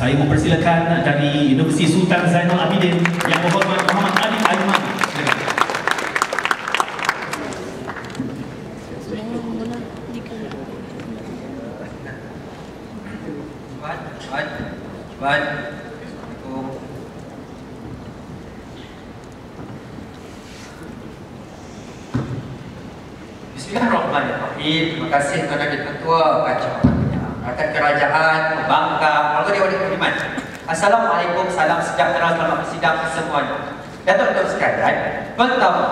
Saya mempersilakan dari Universiti Sultan Zainal Abidin Yang Berhormat Muhammad Adib Aiman. Bismillahirrahmanirrahim. Terima kasih kepada Ketua Rakan Kerajaan, Pembangkang, keluarga Dewan Perkhidmatan. Assalamualaikum, salam sejahtera, selamat bersidang semuanya. Datuk-datuk sekalian, pertama,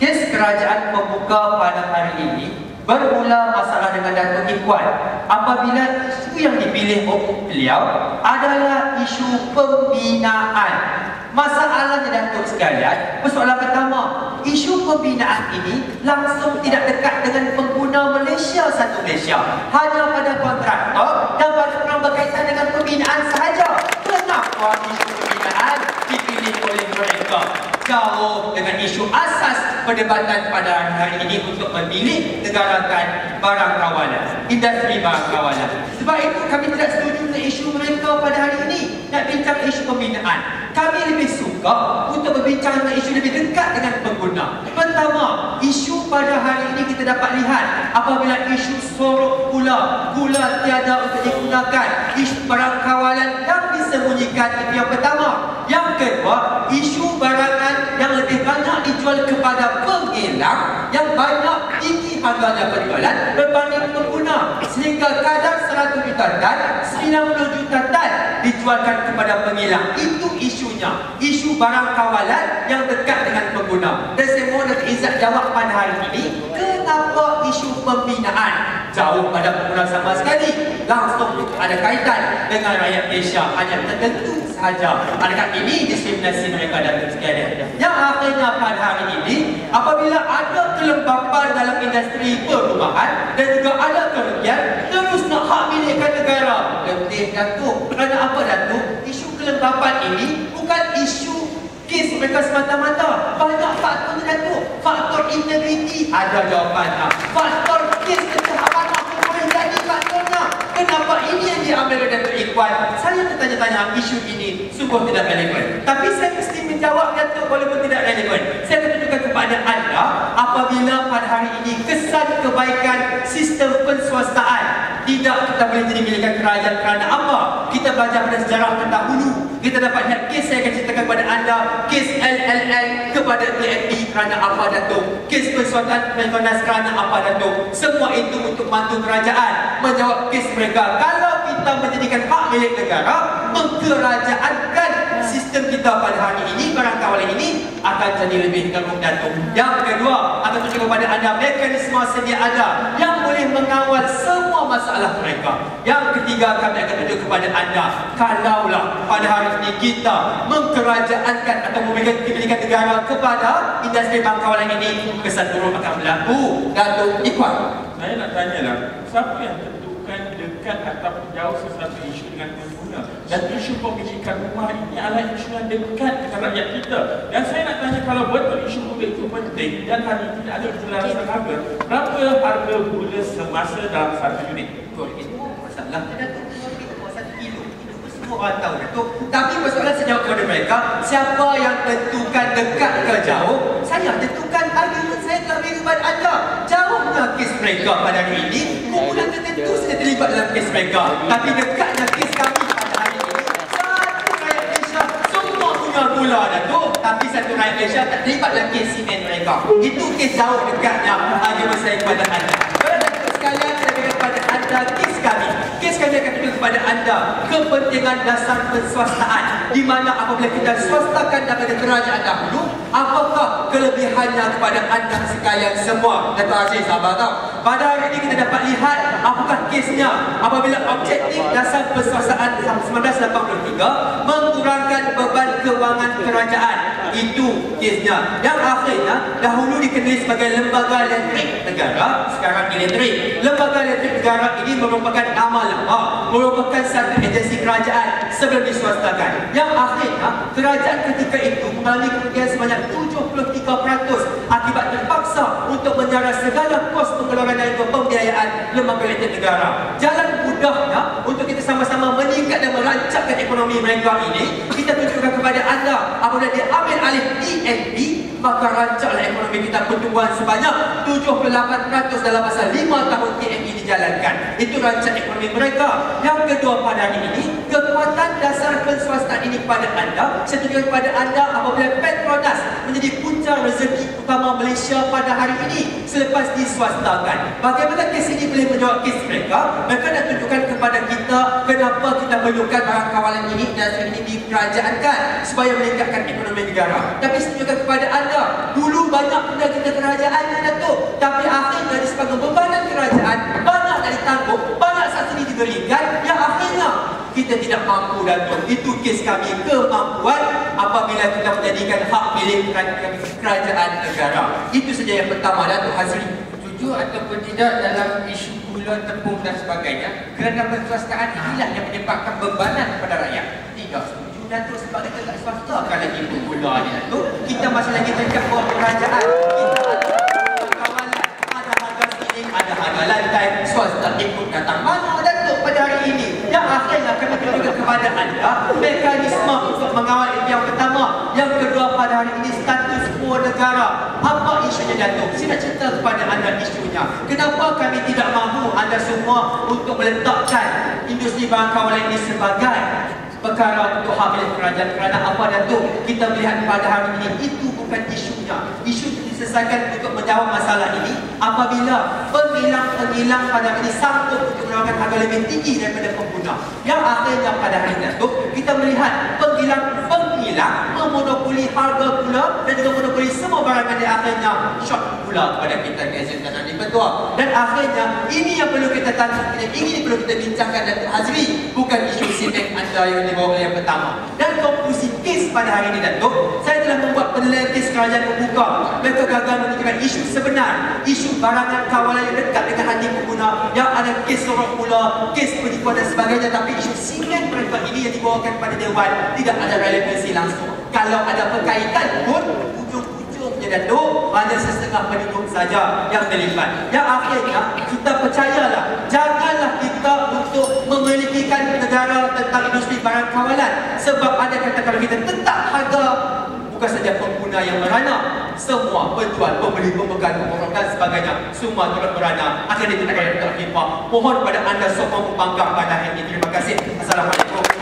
kes kerajaan pembuka pada hari ini bermula masalah dengan Datuk Ikhwan apabila isu yang dipilih oleh beliau adalah isu pembinaan. Masalahnya Datuk sekalian, persoalan pertama, isu pembinaan ini langsung tidak dekat dengan pengguna Malaysia satu Malaysia, hanya pada kontraktor dan pada orang berkaitan dengan pembinaan sahaja. Kenapa isu pembinaan dipilih oleh mereka? Jauh dengan isu asas perdebatan pada hari ini untuk memilih negarakan barang kawalan, industri barang kawalan. Sebab itu kami tidak setuju dengan isu mereka pada hari ini nak bincang isu pembinaan. Kami lebih suka untuk berbincang dengan isu lebih dekat dengan pengguna. Pertama, isu pada hari ini kita dapat lihat apabila isu sorok gula tiada untuk digunakan, isu barang kawalan yang disembunyikan, itu yang pertama. Yang kedua, isu barangan yang lebih banyak dijual kepada penghilang yang banyak tinggi harganya penjualan berbanding pengguna, sehingga kadar 100 juta tan, 90 juta tan dijualkan kepada penghilang. Itu isunya, isu barang kawalan yang dekat dengan pengguna. Dan saya mohon Datuk Izzat jawab pada hari ini, kenapa isu pembinaan jauh pada pengguna sama sekali, langsung ada kaitan dengan rakyat Malaysia hanya tertentu sahaja. Adakah ini diskriminasi mereka dan sekalian? Yang akhirnya pada hari ini, apabila ada kelembapan dalam industri perumahan dan juga ada kerugian, terus nak hak milikkan negara. Letih Datuk. Kerana apa Datuk? Isu kelembapan ini bukan isu kes mereka semata-mata. Banyak faktor Datuk. Faktor integriti ada jawapannya. Faktor kes kesehatan apa boleh jadi faktornya. Kenapa ini yang diambil oleh Datuk Ikhwan? Saya bertanya-tanya isu ini sungguh tidak relevan. Tapi saya mesti menjawab Datuk walaupun tidak relevan. Saya akan tunjukkan kepada anda apabila pada hari ini kesan kebaikan sistem penswastaan tidak kita boleh jadi milikkan kerajaan. Kerana apa? Kita belajar pada sejarah terdahulu. Kita dapat lihat kes saya akan ceritakan kepada anda, kes LLN kepada TNP kerana apa Datuk? Kes penswastaan Petronas kerana apa Datuk? Semua itu untuk bantu kerajaan menjawab kes mereka. Kalau kita menjadikan hak milik negara, mengkerajaankan sistem kita pada hari ini, barang kawalan ini akan jadi lebih teruk Datuk. Yang kedua, akan tunjukkan kepada anda mekanisme sedia ada yang boleh mengawal semua masalah mereka. Yang ketiga, kami akan tunjuk kepada anda, kalaulah pada hari ini kita mengkerajaankan atau memberikan kepemilikan negara kepada industri barang kawalan ini, kesan buruk akan berlaku. Datuk Ikhwan, saya nak tanyalah, siapa yang tentukan dekat ataupun jauh sesuatu isu dengan pengguna? Dan isu pemilikan rumah ini adalah isu yang dekat dengan rakyat kita. Dan saya nak tanya, kalau betul isu gula itu penting dan hari ini tidak ada kejelasan harga, berapa harga gula semasa dalam satu unit? itu masalah Datuk. Semua orang tahu Datuk. Tapi persoalan saya jawab kepada mereka, siapa yang tentukan dekat ke jauh? Saya tentukan. Argument saya telah beri kepada anda. Jauhnya kes mereka pada hari ini, kumpulan tertentu saya terlibat dalam kes mereka. Tapi dekatnya kes kami pada hari ini, satu rakyat Malaysia semua punya gula Datuk, tapi satu rakyat Malaysia tak terlibat dalam kes simen mereka. Itu kes jauh dekatnya argument saya kepada anda. Datuk sekalian, saya beri kepada anda kes kami. Kes kami akan tunjuk kepada anda kepentingan dasar penswastaan, di mana apabila kita swastakan daripada kerajaan dahulu, apakah kelebihannya kepada anda sekalian semua? Datuk Aziz, sabar tau. Pada hari ini kita dapat lihat apakah kesnya apabila objektif dasar penswastaan 1983 mengurangkan beban kewangan kerajaan. Itu kesnya. Yang akhirnya dahulu dikenali sebagai lembaga elektrik negara, sekarang elektrik. Lembaga elektrik negara ini merupakan nama lama, merupakan satu agensi kerajaan sebelum diswastakan. Yang akhirnya kerajaan ketika itu mengalami kerugian sebanyak 73% akibat terpaksa dipaksa untuk menyarah segala kos pengeluaran dan juga pembiayaan lembaga elektrik negara. Jalan mudahnya untuk kita sama-sama meningkat dan merancangkan ekonomi mereka ini, kita tunjukkan kepada anda apabila dia ambil alih TNB, maka rancanglah ekonomi kita pertumbuhan sebanyak 78% dalam masa 5 tahun TNB dijalankan. Itu rancang ekonomi mereka. Yang kedua pada hari ini, kekuatan dasar penswastaan ini kepada anda, saya tunjukkan kepada anda apabila Petronas menjadi punca rezeki utama Malaysia pada hari ini selepas diswastakan. Bagaimana kes ini boleh menjawab kes mereka? Mereka nak tunjukkan kepada kita kenapa kita perlukan barang kawalan ini dan ini dikerajaankan supaya meningkatkan ekonomi negara. Tapi saya tunjukkan kepada anda, dulu banyak benda kita kerajaan Datuk, tapi akhirnya disebabkan bebanan kerajaan banyak dari tanggung, banyak subsidi diberikan yang akhirnya kita tidak mampu Datuk. Itu kes kami, kemampuan apabila kita menjadikan hak milik kerajaan negara. Itu saja yang pertama Datuk Hazri. Setuju ataupun tidak dalam isu gula, tepung dan sebagainya, kerana penswastaan inilah yang menyebabkan bebanan kepada rakyat? Tidak setuju Datuk, sebab kita tak swastakan lagi gula ni Datuk. Kita masih lagi dekat bawah kerajaan. Kita ada kawalan, ada harga ceiling, ada harga lantai, swasta ikut datang mana Datuk pada hari ini. Yang akhirnya kami tunjukkan kepada anda mekanisme untuk mengawal yang pertama. Yang kedua pada hari ini, status quo negara. Apa isunya Datuk? Saya nak cerita kepada anda isunya. Kenapa kami tidak mahu anda semua untuk meletakkan industri barang kawalan ini sebagai perkara untuk hak milik kerajaan? Kerana apa Datuk? Kita melihat pada hari ini itu bukan isunya. Isu diselesaikan untuk menjawab masalah ini apabila pengilang pada hari ini sanggup untuk menawarkan harga lebih tinggi daripada pengguna. Yang akhirnya pada hari ini Datuk, kita melihat pengilang memonopoli harga gula dan juga monopoli semua barangan yang akhirnya short gula kepada kita gadget dan dipertua. Dan akhirnya ini yang perlu kita tanya, ini perlu kita bincangkan Datuk Hazri, bukan isu simek anda yang dibawa oleh yang pertama. Dan konklusi kes pada hari ini Datuk, saya telah membuat penilaian kes kerajaan membuka. Mereka gagal menunjukkan isu sebenar, isu barangan kawalan yang dekat dengan hati pengguna, yang ada kes sorok gula, kes penipuan dan sebagainya. Tapi isu simek mereka ini yang dibawakan pada Dewan tidak ada relevansi langsung. Kalau ada berkaitan pun ujung-ujungnya Datuk hanya setengah penduduk saja yang terlibat. Yang akhirnya kita percayalah, janganlah kita untuk memilikikan negara tentang industri barang kawalan. Sebab ada kata kalau kita tetap harga, bukan saja pengguna yang merana, semua penjual, pembeli, pemegang, pemohon dan sebagainya semua turut merana. Akan ditindak oleh Dr. Hifah. Mohon pada anda semua membangkang pada hari ini. Terima kasih. Assalamualaikum.